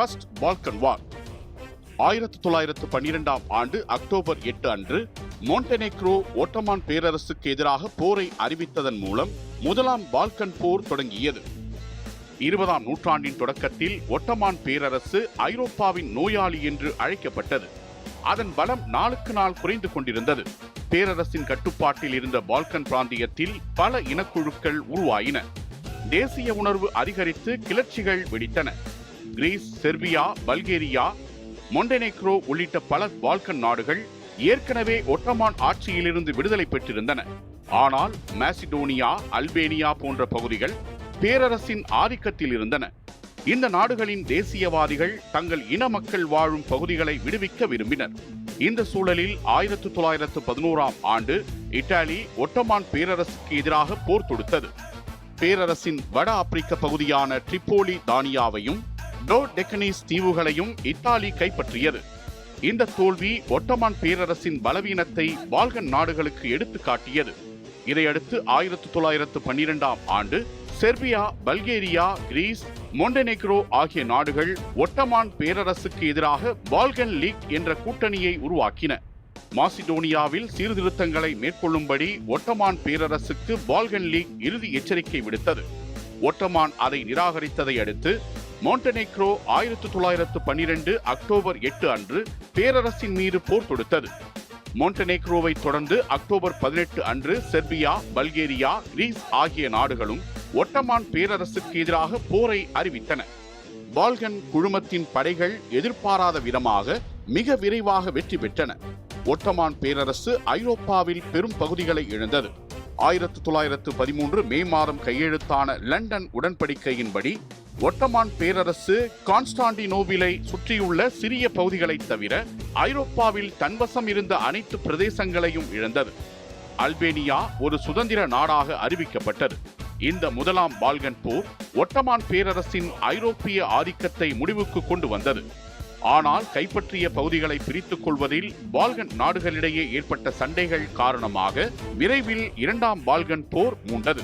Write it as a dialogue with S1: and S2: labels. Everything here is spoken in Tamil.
S1: ஃபர்ஸ்ட் பால்கன் வார். 1912ஆம் ஆண்டு அக்டோபர் 8 அன்று மோண்டெனெக்ரோ ஒட்டமான் பேரரசுக்கு எதிராக போரை அறிவித்ததன் மூலம் முதலாம் பால்கன் போர் தொடங்கியது. 20ஆம் நூற்றாண்டின் தொடக்கத்தில் ஒட்டமான் பேரரசு ஐரோப்பாவின் நோயாளி என்று அழைக்கப்பட்டது. அதன் பலம் நாளுக்கு நாள் குறைந்து கொண்டிருந்தது. பேரரசின் கட்டுப்பாட்டில் இருந்த பால்கன் பிராந்தியத்தில் பல இனக்குழுக்கள் உருவாயின. தேசிய உணர்வு அதிகரித்து கிளர்ச்சிகள் வெடித்தன. கிரீஸ், செர்பியா, பல்கேரியா, மொண்டெனெக்ரோ உள்ளிட்ட பல பால்கன் நாடுகள் ஏற்கனவே ஒட்டமான் ஆட்சியிலிருந்து விடுதலை பெற்றிருந்தன. ஆனால் மாசிடோனியா, அல்பேனியா போன்ற பகுதிகள் பேரரசின் ஆதிக்கத்தில் இருந்தன. இந்த நாடுகளின் தேசியவாதிகள் தங்கள் இன மக்கள் வாழும் பகுதிகளை விடுவிக்க விரும்பினர். இந்த சூழலில் 1911ஆம் ஆண்டு இத்தாலி ஒட்டமான் பேரரசுக்கு எதிராக போர் தொடுத்தது. பேரரசின் வட ஆப்பிரிக்க பகுதியான ட்ரிப்போலி தானியாவையும் டோடெக்கனீஸ் தீவுகளையும் இத்தாலி கைப்பற்றியது. இந்த தோல்வி ஒட்டமான் பேரரசின் பலவீனத்தை பால்கன் நாடுகளுக்கு எடுத்து காட்டியது. இதையடுத்து 1912ஆம் ஆண்டு செர்பியா, பல்கேரியா, கிரீஸ், மொண்டெனெக்ரோ ஆகிய நாடுகள் ஒட்டமான் பேரரசுக்கு எதிராக பால்கன் லீக் என்ற கூட்டணியை உருவாக்கின. மாசிடோனியாவில் சீர்திருத்தங்களை மேற்கொள்ளும்படி ஒட்டமான் பேரரசுக்கு பால்கன் லீக் இறுதி எச்சரிக்கை விடுத்தது. ஒட்டமான் அதை நிராகரித்ததை அடுத்து மோண்டெனெக்ரோ 1912 அக்டோபர் 8 அன்று பேரரசின் மீது போர் தொடுத்தது. மோண்டெனெக்ரோவை தொடர்ந்து அக்டோபர் 18 அன்று செர்பியா, பல்கேரியா, கிரீஸ் ஆகிய நாடுகளும் ஒட்டமான் பேரரசுக்கு எதிராக போரை அறிவித்தன. பால்கன் குழுமத்தின் படைகள் எதிர்பாராத விதமாக மிக விரைவாக வெற்றி பெற்றன. ஒட்டமான் பேரரசு ஐரோப்பாவில் பெரும் பகுதிகளை இழந்தது. 1913 மே மாதம் கையெழுத்தான லண்டன் உடன்படிக்கையின்படி ஒட்டமான் பேரரசு கான்ஸ்டாண்டினோபிலை சுற்றியுள்ள சிறிய பகுதிகளை தவிர ஐரோப்பாவில் தன்வசம் இருந்த அனைத்து பிரதேசங்களையும் இழந்தது. அல்பேனியா ஒரு சுதந்திர நாடாக அறிவிக்கப்பட்டது. இந்த முதலாம் பால்கன் போர் ஒட்டமான் பேரரசின் ஐரோப்பிய ஆதிக்கத்தை முடிவுக்கு கொண்டு வந்தது. ஆனால் கைப்பற்றிய பகுதிகளை பிரித்துக் கொள்வதில் பால்கன் நாடுகளிடையே ஏற்பட்ட சண்டைகள் காரணமாக விரைவில் இரண்டாம் பால்கன் போர் மூண்டது.